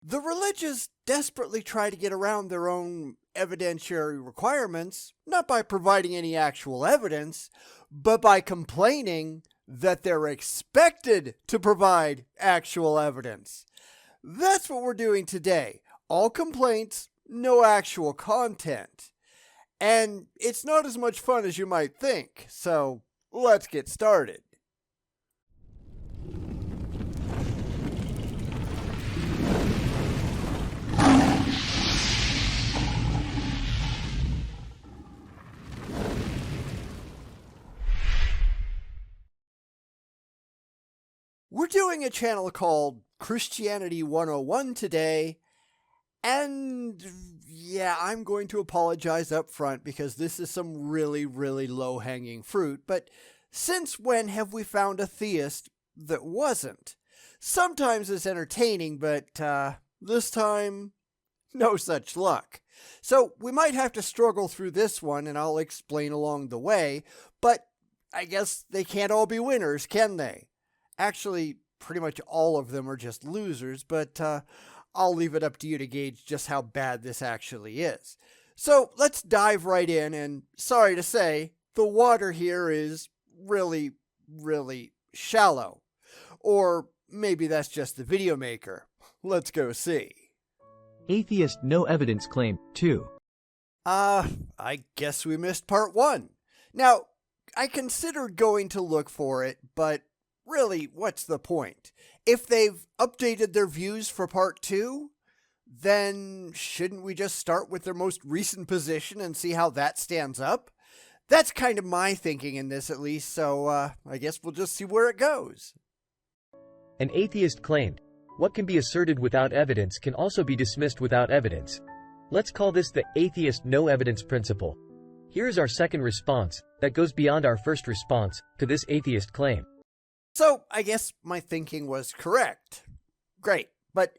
The religious desperately try to get around their own evidentiary requirements, not by providing any actual evidence, but by complaining that they're expected to provide actual evidence. That's what we're doing today. All complaints, no actual content. And it's not as much fun as you might think, so let's get started. We're doing a channel called Christianity 101 today, and yeah, I'm going to apologize up front because this is some really low-hanging fruit, but since when have we found a theist that wasn't? Sometimes it's entertaining, but this time, no such luck. So we might have to struggle through this one, and I'll explain along the way, but I guess they can't all be winners, can they? Actually, pretty much all of them are just losers, but I'll leave it up to you to gauge just how bad this actually is. So let's dive right in, and sorry to say, the water here is really shallow. Or maybe that's just the video maker. Let's go see. Atheist no evidence claim 2. I guess we missed part 1. Now, I considered going to look for it, but really, what's the point? If they've updated their views for part 2, then shouldn't we just start with their most recent position and see how that stands up? That's kind of my thinking in this, at least, so I guess we'll just see where it goes. An atheist claimed, what can be asserted without evidence can also be dismissed without evidence. Let's call this the atheist no evidence principle. Here is our second response, that goes beyond our first response, to this atheist claim. So, I guess my thinking was correct. Great, but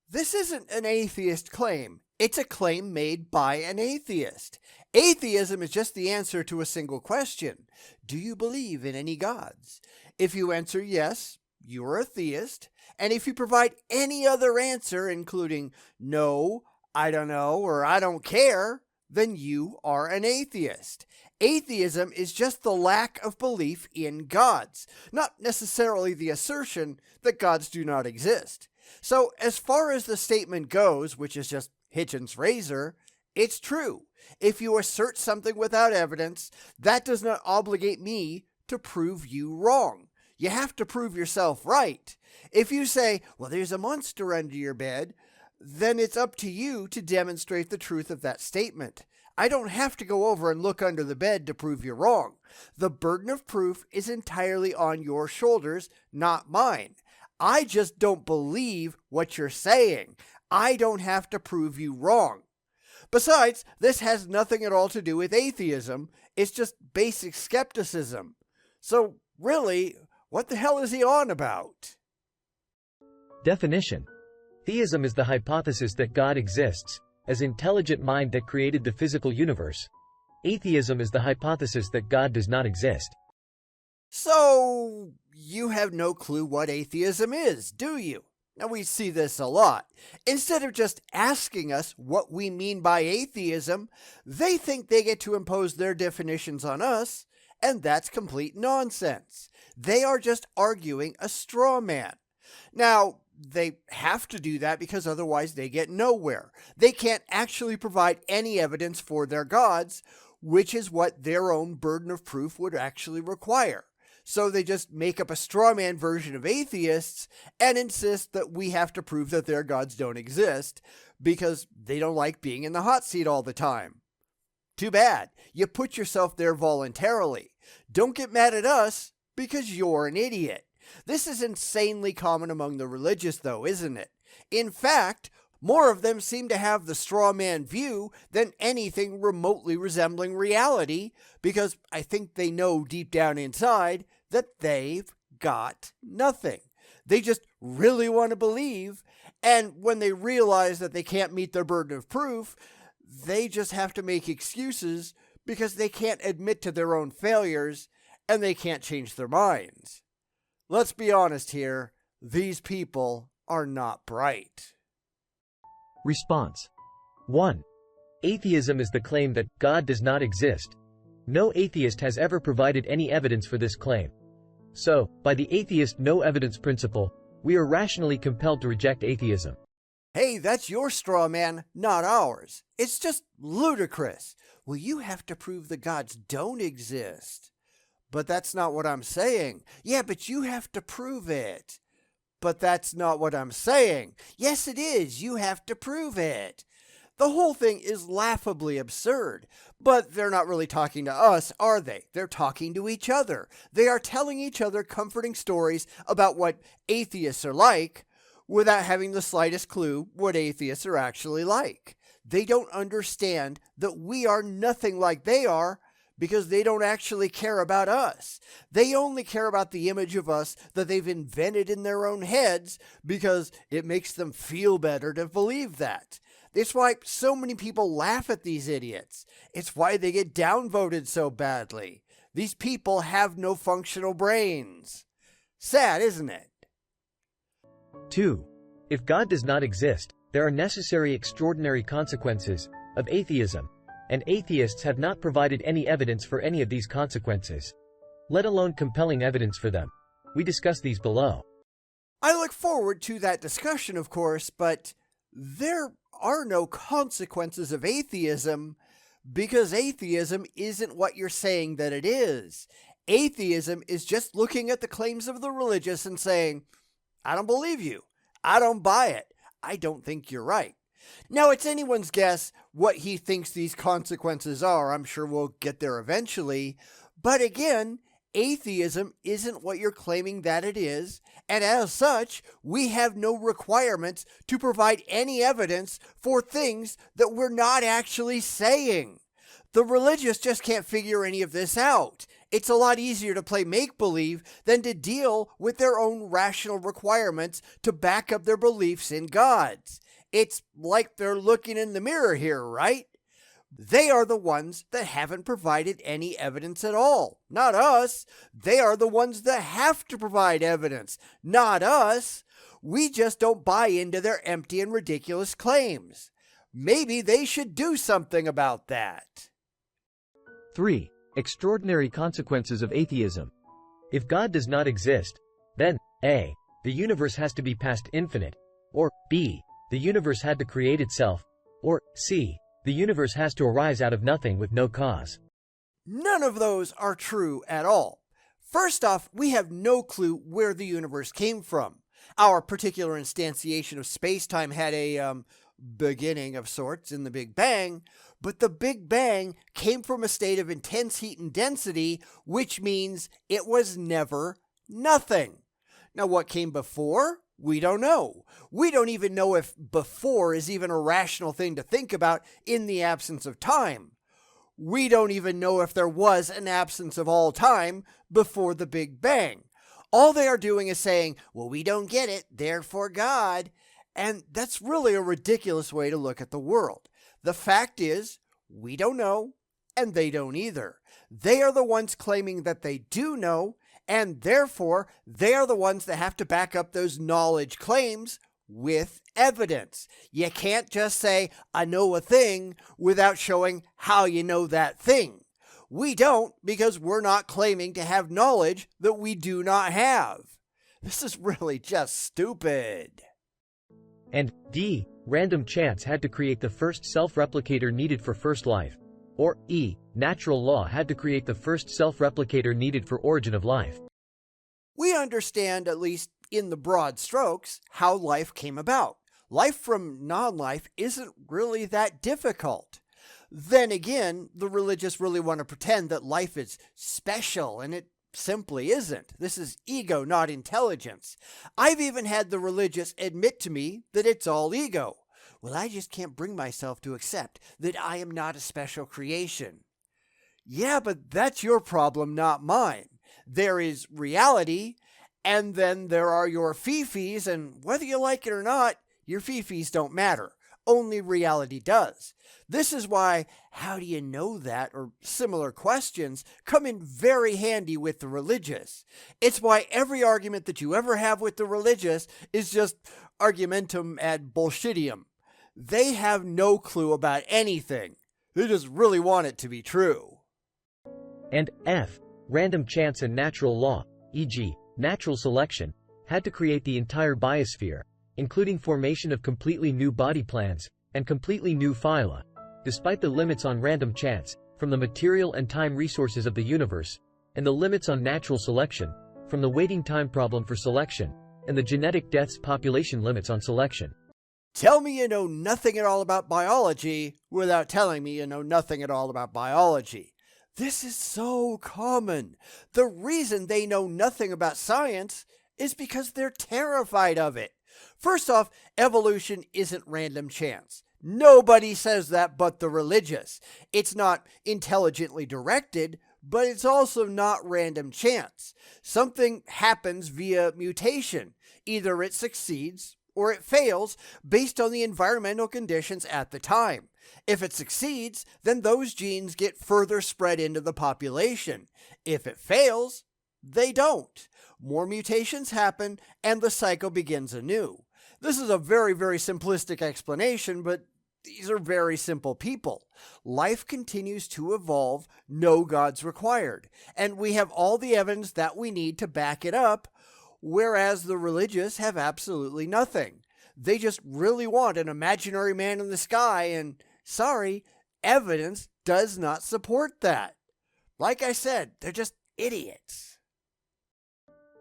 this isn't an atheist claim. It's a claim made by an atheist. Atheism is just the answer to a single question. Do you believe in any gods? If you answer yes, you are a theist. And if you provide any other answer, including no, I don't know, or I don't care, then you are an atheist. Atheism is just the lack of belief in gods, not necessarily the assertion that gods do not exist. So as far as the statement goes, which is just Hitchens' razor, it's true. If you assert something without evidence, that does not obligate me to prove you wrong. You have to prove yourself right. If you say, well, there's a monster under your bed, then it's up to you to demonstrate the truth of that statement. I don't have to go over and look under the bed to prove you're wrong. The burden of proof is entirely on your shoulders, not mine. I just don't believe what you're saying. I don't have to prove you wrong. Besides, this has nothing at all to do with atheism. It's just basic skepticism. So really, what the hell is he on about? Definition. Theism is the hypothesis that God exists, as intelligent mind that created the physical universe. Atheism is the hypothesis that God does not exist. So, you have no clue what atheism is, do you? Now, we see this a lot. Instead of just asking us what we mean by atheism, they think they get to impose their definitions on us, and that's complete nonsense. They are just arguing a straw man. Now, they have to do that because otherwise they get nowhere. They can't actually provide any evidence for their gods, which is what their own burden of proof would actually require. So they just make up a straw man version of atheists and insist that we have to prove that their gods don't exist because they don't like being in the hot seat all the time. Too bad. You put yourself there voluntarily. Don't get mad at us because you're an idiot. This is insanely common among the religious, though, isn't it? In fact, more of them seem to have the straw man view than anything remotely resembling reality, because I think they know deep down inside that they've got nothing. They just really want to believe, and when they realize that they can't meet their burden of proof, they just have to make excuses because they can't admit to their own failures and they can't change their minds. Let's be honest here, these people are not bright. Response 1. Atheism is the claim that God does not exist. No atheist has ever provided any evidence for this claim. So, by the atheist no evidence principle, we are rationally compelled to reject atheism. Hey, that's your straw man, not ours. It's just ludicrous. Well, you have to prove the gods don't exist. But that's not what I'm saying. Yeah, but you have to prove it. But that's not what I'm saying. Yes, it is. You have to prove it. The whole thing is laughably absurd. But they're not really talking to us, are they? They're talking to each other. They are telling each other comforting stories about what atheists are like, without having the slightest clue what atheists are actually like. They don't understand that we are nothing like they are because they don't actually care about us. They only care about the image of us that they've invented in their own heads because it makes them feel better to believe that. It's why so many people laugh at these idiots. It's why they get downvoted so badly. These people have no functional brains. Sad, isn't it? 2. If God does not exist, there are necessary extraordinary consequences of atheism, and atheists have not provided any evidence for any of these consequences, let alone compelling evidence for them. We discuss these below. I look forward to that discussion, of course, but there are no consequences of atheism because atheism isn't what you're saying that it is. Atheism is just looking at the claims of the religious and saying, I don't believe you. I don't buy it. I don't think you're right. Now, it's anyone's guess what he thinks these consequences are. I'm sure we'll get there eventually. But again, atheism isn't what you're claiming that it is. And as such, we have no requirements to provide any evidence for things that we're not actually saying. The religious just can't figure any of this out. It's a lot easier to play make-believe than to deal with their own rational requirements to back up their beliefs in gods. It's like they're looking in the mirror here, right? They are the ones that haven't provided any evidence at all, not us. They are the ones that have to provide evidence, not us. We just don't buy into their empty and ridiculous claims. Maybe they should do something about that. 3. Extraordinary consequences of atheism. If God does not exist, then A. The universe has to be past infinite, or B. The universe had to create itself, or C. The universe has to arise out of nothing with no cause. None of those are true at all. First off, we have no clue where the universe came from. Our particular instantiation of space-time had a beginning of sorts in the Big Bang, but the Big Bang came from a state of intense heat and density, which means it was never nothing. Now, what came before? We don't know. We don't even know if before is even a rational thing to think about in the absence of time. We don't even know if there was an absence of all time before the Big Bang. All they are doing is saying, well, we don't get it, therefore God. And that's really a ridiculous way to look at the world. The fact is, we don't know, and they don't either. They are the ones claiming that they do know, and therefore, they are the ones that have to back up those knowledge claims with evidence. You can't just say, I know a thing, without showing how you know that thing. We don't, because we're not claiming to have knowledge that we do not have. This is really just stupid. And D. Random chance had to create the first self-replicator needed for first life. Or E. Natural law had to create the first self-replicator needed for origin of life. We understand, at least in the broad strokes, how life came about. Life from non-life isn't really that difficult. Then again, the religious really want to pretend that life is special, and it simply isn't. This is ego, not intelligence. I've even had the religious admit to me that it's all ego. Well, I just can't bring myself to accept that I am not a special creation. Yeah, but that's your problem, not mine. There is reality, and then there are your fifis, and whether you like it or not, your fifis don't matter. Only reality does. This is why, how do you know that, or similar questions, come in very handy with the religious. It's why every argument that you ever have with the religious is just argumentum ad bullshitium. They have no clue about anything. They just really want it to be true. And F. Random chance and natural law, e.g., natural selection, had to create the entire biosphere, including formation of completely new body plans and completely new phyla, despite the limits on random chance, from the material and time resources of the universe, and the limits on natural selection, from the waiting time problem for selection, and the genetic deaths population limits on selection. Tell me you know nothing at all about biology without telling me you know nothing at all about biology. This is so common. The reason they know nothing about science is because they're terrified of it. First off, evolution isn't random chance. Nobody says that but the religious. It's not intelligently directed, but it's also not random chance. Something happens via mutation. Either it succeeds or it fails based on the environmental conditions at the time. If it succeeds, then those genes get further spread into the population. If it fails, they don't. More mutations happen and the cycle begins anew. This is a very, very simplistic explanation, but these are very simple people. Life continues to evolve, no gods required, and we have all the evidence that we need to back it up, whereas the religious have absolutely nothing. They just really want an imaginary man in the sky, and sorry, evidence does not support that. Like I said, they're just idiots.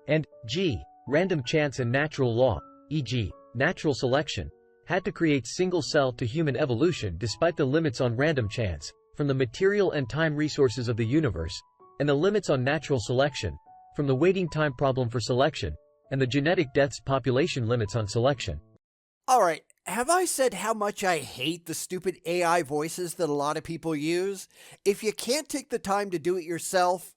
And G. Random chance and natural law, e.g., natural selection, had to create single-cell to human evolution despite the limits on random chance, from the material and time resources of the universe, and the limits on natural selection, from the waiting time problem for selection, and the genetic deaths population limits on selection. Alright, have I said how much I hate the stupid AI voices that a lot of people use? If you can't take the time to do it yourself,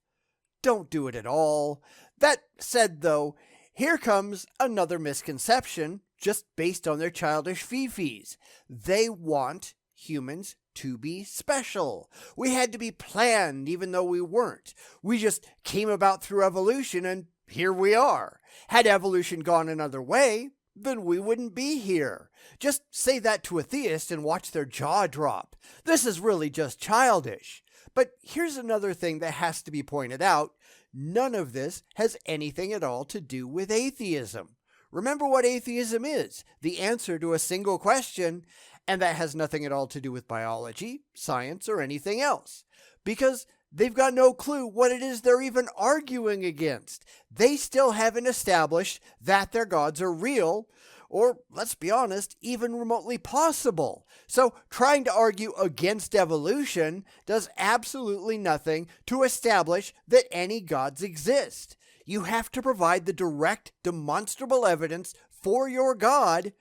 don't do it at all. That said though, here comes another misconception just based on their childish fifis. They want humans to be special. We had to be planned even though we weren't. We just came about through evolution and here we are. Had evolution gone another way, then we wouldn't be here. Just say that to a theist and watch their jaw drop. This is really just childish. But here's another thing that has to be pointed out. None of this has anything at all to do with atheism. Remember what atheism is, the answer to a single question, and that has nothing at all to do with biology, science, or anything else. Because they've got no clue what it is they're even arguing against. They still haven't established that their gods are real, or, let's be honest, even remotely possible. So trying to argue against evolution does absolutely nothing to establish that any gods exist. You have to provide the direct, demonstrable evidence for your God,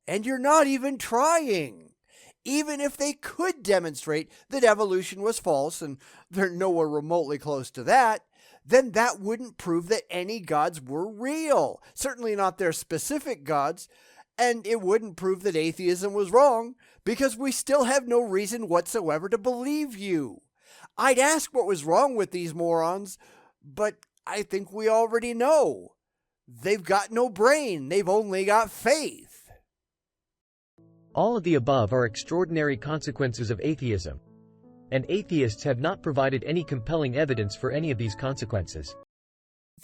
and you're not even trying. Even if they could demonstrate that evolution was false, and they're nowhere remotely close to that, then that wouldn't prove that any gods were real. Certainly not their specific gods, and it wouldn't prove that atheism was wrong, because we still have no reason whatsoever to believe you. I'd ask what was wrong with these morons, but I think we already know. They've got no brain, they've only got faith. All of the above are extraordinary consequences of atheism, and atheists have not provided any compelling evidence for any of these consequences.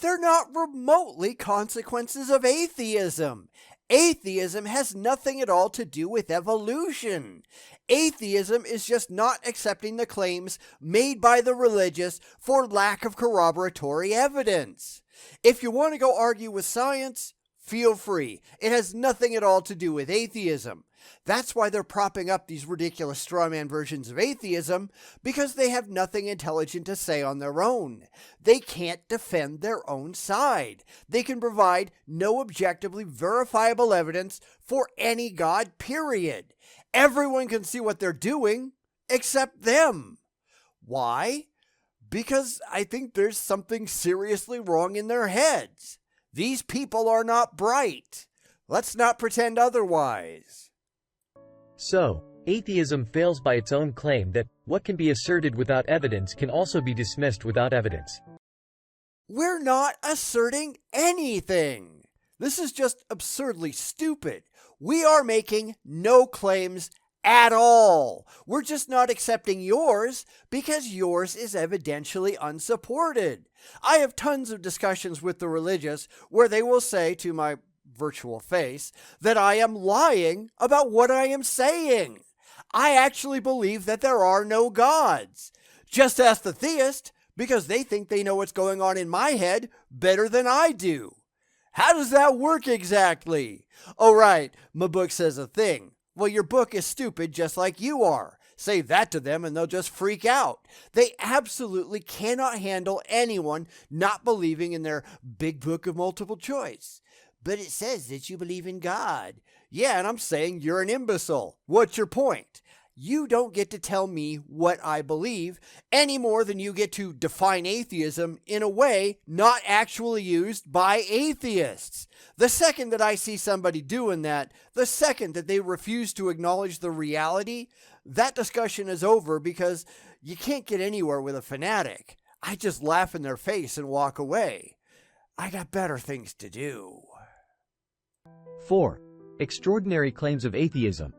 They're not remotely consequences of atheism. Atheism has nothing at all to do with evolution. Atheism is just not accepting the claims made by the religious for lack of corroboratory evidence. If you want to go argue with science, feel free. It has nothing at all to do with atheism. That's why they're propping up these ridiculous strawman versions of atheism, because they have nothing intelligent to say on their own. They can't defend their own side. They can provide no objectively verifiable evidence for any god, period. Everyone can see what they're doing, except them. Why? Because I think there's something seriously wrong in their heads. These people are not bright. Let's not pretend otherwise. So, atheism fails by its own claim that what can be asserted without evidence can also be dismissed without evidence. We're not asserting anything. This is just absurdly stupid. We are making no claims at all. We're just not accepting yours because yours is evidentially unsupported. I have tons of discussions with the religious where they will say to my virtual face that I am lying about what I am saying. I actually believe that there are no gods. Just ask the theist, because they think they know what's going on in my head better than I do. How does that work exactly? Oh, right, my book says a thing. Well, your book is stupid just like you are. Say that to them and they'll just freak out. They absolutely cannot handle anyone not believing in their big book of multiple choice. But it says that you believe in God. Yeah, and I'm saying you're an imbecile. What's your point? You don't get to tell me what I believe any more than you get to define atheism in a way not actually used by atheists. The second that I see somebody doing that, the second that they refuse to acknowledge the reality, that discussion is over because you can't get anywhere with a fanatic. I just laugh in their face and walk away. I got better things to do. 4. Extraordinary claims of atheism.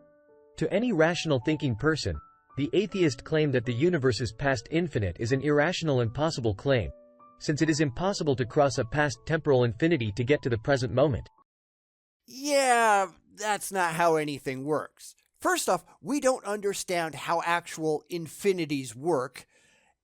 To any rational thinking person, the atheist claim that the universe is past infinite is an irrational and impossible claim, since it is impossible to cross a past temporal infinity to get to the present moment. Yeah, that's not how anything works. First off, we don't understand how actual infinities work,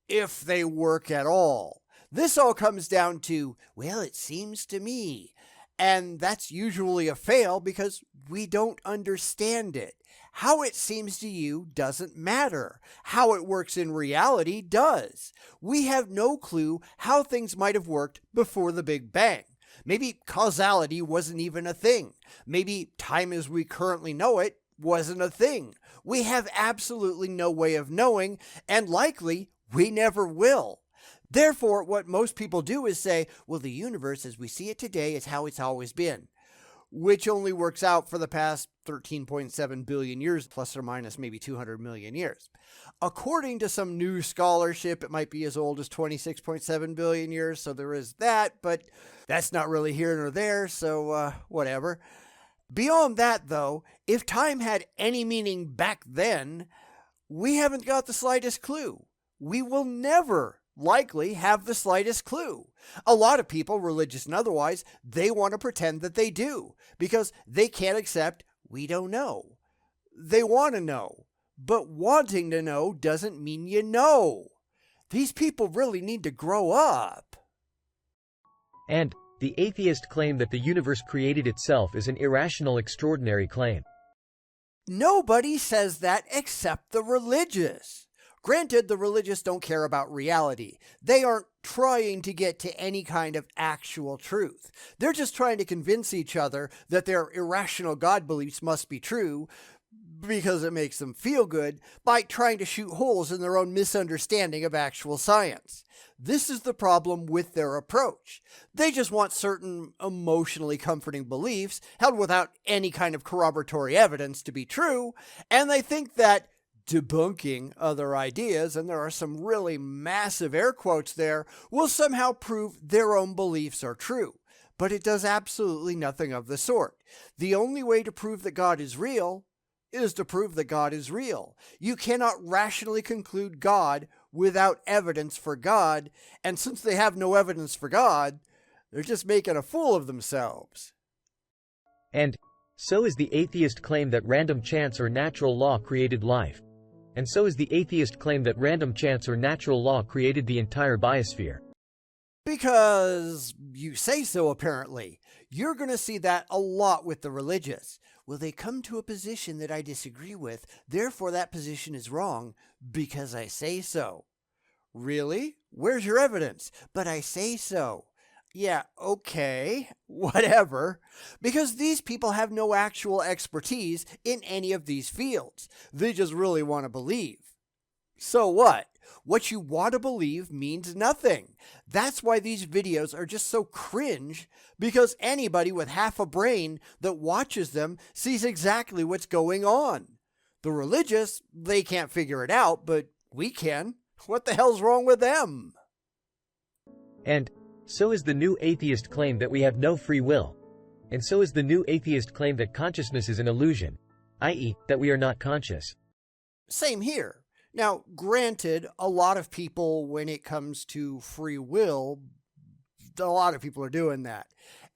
if they work at all. This all comes down to, well, it seems to me. And that's usually a fail because we don't understand it. How it seems to you doesn't matter. How it works in reality does. We have no clue how things might have worked before the Big Bang. Maybe causality wasn't even a thing. Maybe time as we currently know it wasn't a thing. We have absolutely no way of knowing, and likely we never will. Therefore, what most people do is say, well, the universe as we see it today is how it's always been, which only works out for the past 13.7 billion years, plus or minus maybe 200 million years. According to some new scholarship, it might be as old as 26.7 billion years, so there is that, but that's not really here nor there, so whatever. Beyond that, though, if time had any meaning back then, we haven't got the slightest clue. We will never likely have the slightest clue. A lot of people, religious and otherwise, they want to pretend that they do because they can't accept we don't know. They want to know, but wanting to know doesn't mean you know. These people really need to grow up. And the atheist claim that the universe created itself is an irrational, extraordinary claim. Nobody says that except the religious. Granted, the religious don't care about reality. They aren't trying to get to any kind of actual truth. They're just trying to convince each other that their irrational God beliefs must be true because it makes them feel good by trying to shoot holes in their own misunderstanding of actual science. This is the problem with their approach. They just want certain emotionally comforting beliefs held without any kind of corroboratory evidence to be true, and they think that debunking other ideas, and there are some really massive air quotes there, will somehow prove their own beliefs are true. But it does absolutely nothing of the sort. The only way to prove that God is real is to prove that God is real. You cannot rationally conclude God without evidence for God, and since they have no evidence for God, they're just making a fool of themselves. And so is the atheist claim that random chance or natural law created life. And so is the atheist claim that random chance or natural law created the entire biosphere. Because you say so, apparently. You're going to see that a lot with the religious. Well, they come to a position that I disagree with, therefore that position is wrong because I say so. Really? Where's your evidence? But I say so. Yeah, okay, whatever. Because these people have no actual expertise in any of these fields. They just really want to believe. So what? What you want to believe means nothing. That's why these videos are just so cringe, because anybody with half a brain that watches them sees exactly what's going on. The religious, they can't figure it out, but we can. What the hell's wrong with them? And so is the new atheist claim that we have no free will. and so is the new atheist claim that consciousness is an illusion, i.e., that we are not conscious. Same here. Now, granted, a lot of people, when it comes to free will, a lot of people are doing that.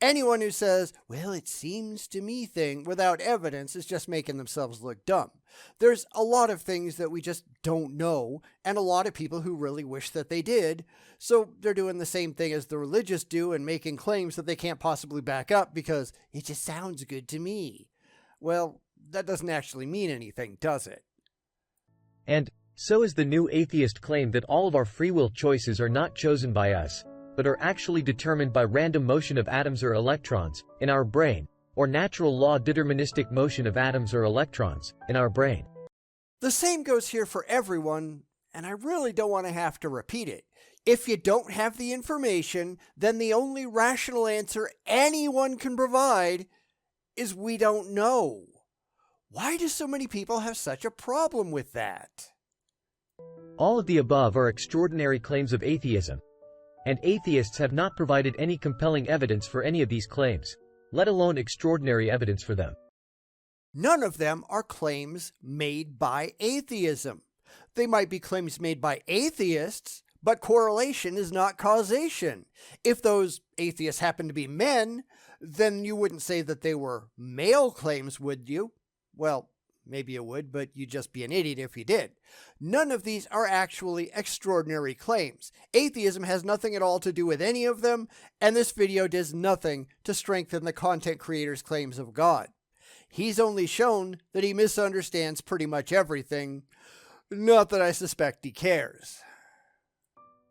Anyone who says, well, it seems to me thing without evidence is just making themselves look dumb. There's a lot of things that we just don't know, and a lot of people who really wish that they did. So they're doing the same thing as the religious do and making claims that they can't possibly back up because it just sounds good to me. Well, that doesn't actually mean anything, does it? And so is the new atheist claim that all of our free will choices are not chosen by us, but are actually determined by random motion of atoms or electrons in our brain, or natural law deterministic motion of atoms or electrons in our brain. The same goes here for everyone, and I really don't want to have to repeat it. If you don't have the information, then the only rational answer anyone can provide is we don't know. Why do so many people have such a problem with that? All of the above are extraordinary claims of atheism, and atheists have not provided any compelling evidence for any of these claims, let alone extraordinary evidence for them. None of them are claims made by atheism. They might be claims made by atheists, but correlation is not causation. If those atheists happen to be men, then you wouldn't say that they were male claims, would you? Well, maybe you would, but you'd just be an idiot if you did. None of these are actually extraordinary claims. Atheism has nothing at all to do with any of them, and this video does nothing to strengthen the content creator's claims of God. He's only shown that he misunderstands pretty much everything. Not that I suspect he cares.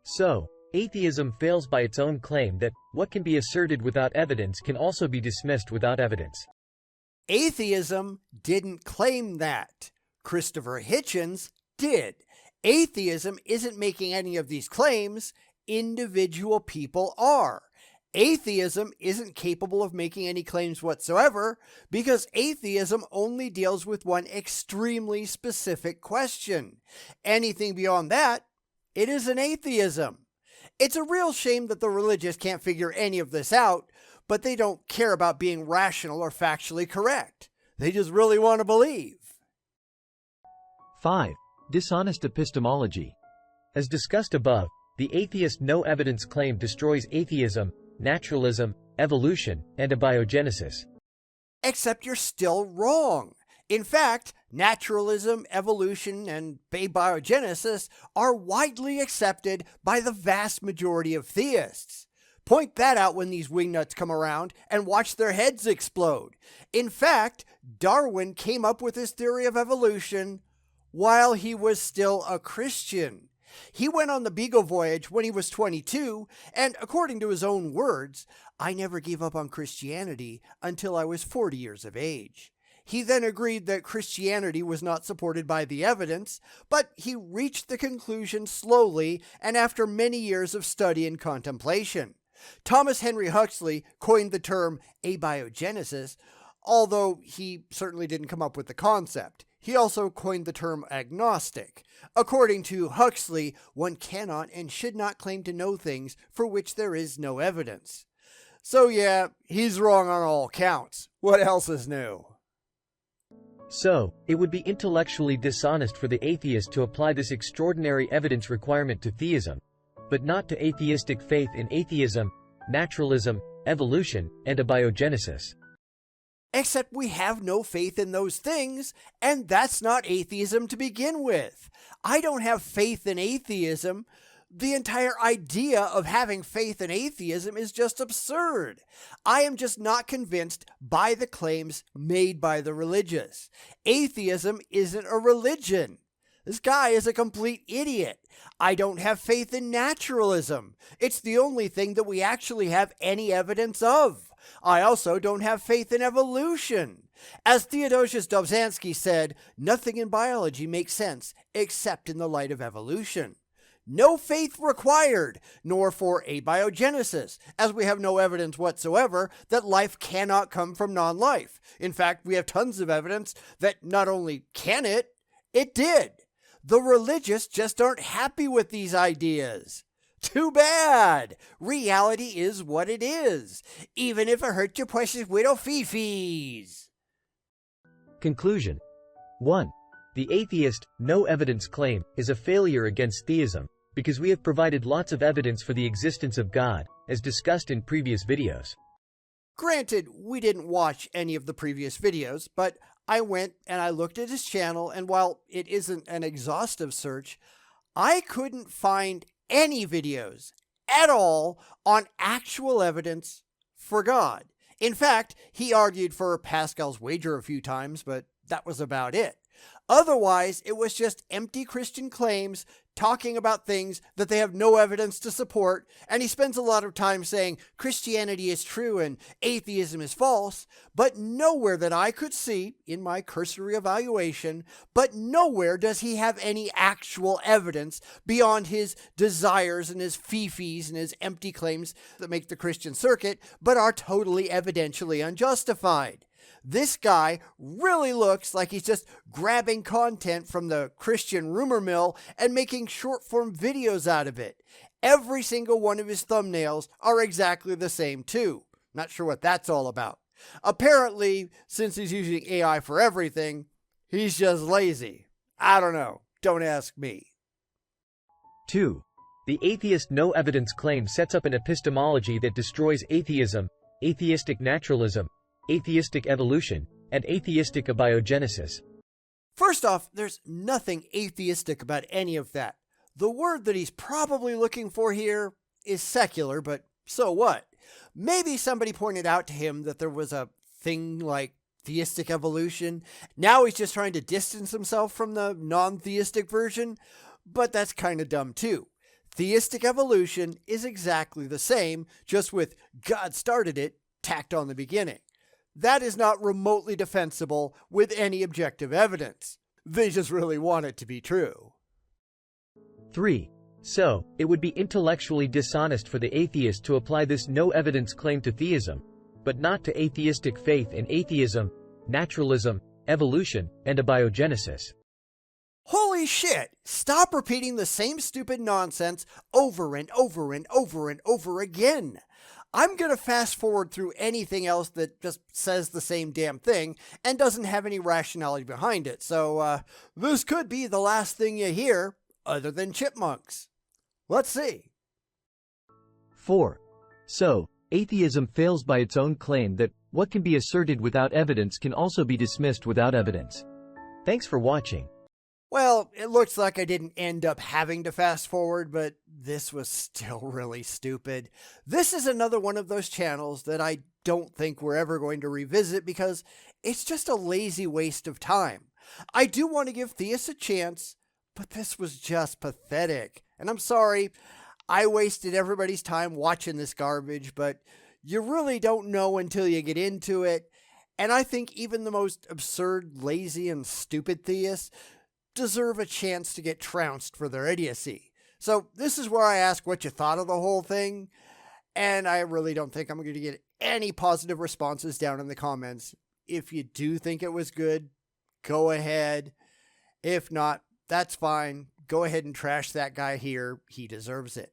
So, atheism fails by its own claim that what can be asserted without evidence can also be dismissed without evidence. Atheism didn't claim that. Christopher Hitchens did. Atheism isn't making any of these claims. Individual people are. Atheism isn't capable of making any claims whatsoever because atheism only deals with one extremely specific question. Anything beyond that, it isn't atheism. It's a real shame that the religious can't figure any of this out, but they don't care about being rational or factually correct. They just really want to believe. 5. Dishonest epistemology. As discussed above, the atheist no-evidence claim destroys atheism, naturalism, evolution, and abiogenesis. Except you're still wrong. In fact, naturalism, evolution, and abiogenesis are widely accepted by the vast majority of theists. Point that out when these wingnuts come around and watch their heads explode. In fact, Darwin came up with his theory of evolution while he was still a Christian. He went on the Beagle voyage when he was 22, and according to his own words, I never gave up on Christianity until I was 40 years of age. He then agreed that Christianity was not supported by the evidence, but he reached the conclusion slowly and after many years of study and contemplation. Thomas Henry Huxley coined the term abiogenesis, although he certainly didn't come up with the concept. He also coined the term agnostic. According to Huxley, one cannot and should not claim to know things for which there is no evidence. So yeah, he's wrong on all counts. What else is new? So, it would be intellectually dishonest for the atheist to apply this extraordinary evidence requirement to theism, but not to atheistic faith in atheism, naturalism, evolution, and abiogenesis. Except we have no faith in those things, and that's not atheism to begin with. I don't have faith in atheism. The entire idea of having faith in atheism is just absurd. I am just not convinced by the claims made by the religious. Atheism isn't a religion. This guy is a complete idiot. I don't have faith in naturalism. It's the only thing that we actually have any evidence of. I also don't have faith in evolution. As Theodosius Dobzhansky said, nothing in biology makes sense except in the light of evolution. No faith required, nor for abiogenesis, as we have no evidence whatsoever that life cannot come from non-life. In fact, we have tons of evidence that not only can it did. The religious just aren't happy with these ideas. Too bad. Reality is what it is, even if it hurts your precious widow Fifi's. Conclusion. 1. The atheist, no evidence claim is a failure against theism, because we have provided lots of evidence for the existence of God, as discussed in previous videos. Granted, we didn't watch any of the previous videos, but I went and I looked at his channel, and while it isn't an exhaustive search, I couldn't find any videos at all on actual evidence for God. In fact, he argued for Pascal's wager a few times, but that was about it. Otherwise, it was just empty Christian claims talking about things that they have no evidence to support, and he spends a lot of time saying Christianity is true and atheism is false, but nowhere that I could see in my cursory evaluation, but nowhere does he have any actual evidence beyond his desires and his fifis and his empty claims that make the Christian circuit, but are totally evidentially unjustified. This guy really looks like he's just grabbing content from the Christian rumor mill and making short-form videos out of it. Every single one of his thumbnails are exactly the same too. Not sure what that's all about. Apparently, since he's using AI for everything, he's just lazy. I don't know. Don't ask me. 2. The atheist no evidence claim sets up an epistemology that destroys atheism, atheistic naturalism, atheistic evolution, and atheistic abiogenesis. First off, there's nothing atheistic about any of that. The word that he's probably looking for here is secular, but so what? Maybe somebody pointed out to him that there was a thing like theistic evolution. Now he's just trying to distance himself from the non-theistic version, but that's kind of dumb too. Theistic evolution is exactly the same, just with God started it tacked on the beginning. That is not remotely defensible with any objective evidence. They just really want it to be true. 3. So, it would be intellectually dishonest for the atheist to apply this no evidence claim to theism, but not to atheistic faith in atheism, naturalism, evolution, and abiogenesis. Holy shit! Stop repeating the same stupid nonsense over and over and over and over again. I'm going to fast forward through anything else that just says the same damn thing and doesn't have any rationality behind it. So this could be the last thing you hear other than chipmunks. Let's see. 4. So, atheism fails by its own claim that what can be asserted without evidence can also be dismissed without evidence. Thanks for watching. Well, it looks like I didn't end up having to fast forward, but this was still really stupid. This is another one of those channels that I don't think we're ever going to revisit because it's just a lazy waste of time. I do want to give theists a chance, but this was just pathetic. And I'm sorry, I wasted everybody's time watching this garbage, but you really don't know until you get into it. And I think even the most absurd, lazy, and stupid theists deserve a chance to get trounced for their idiocy. So this is where I ask what you thought of the whole thing, and I really don't think I'm going to get any positive responses down in the comments. If you do think it was good, go ahead. If not, that's fine. Go ahead and trash that guy here. He deserves it.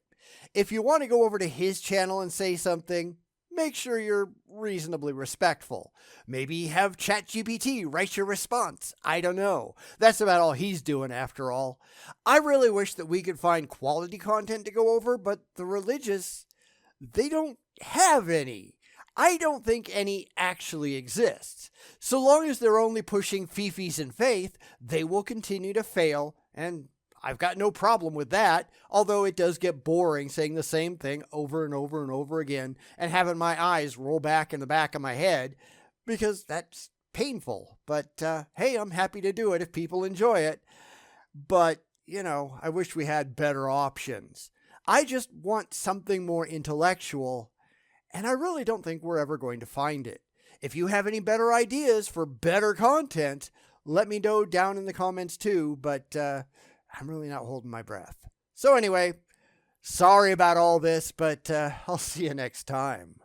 If you want to go over to his channel and say something, make sure you're reasonably respectful. Maybe have ChatGPT write your response. I don't know. That's about all he's doing after all. I really wish that we could find quality content to go over, but the religious, they don't have any. I don't think any actually exists. So long as they're only pushing fifis and faith, they will continue to fail, and I've got no problem with that, although it does get boring saying the same thing over and over and over again and having my eyes roll back in the back of my head because that's painful. But hey, I'm happy to do it if people enjoy it. But, you know, I wish we had better options. I just want something more intellectual, and I really don't think we're ever going to find it. If you have any better ideas for better content, let me know down in the comments too, but I'm really not holding my breath. So anyway, sorry about all this, but I'll see you next time.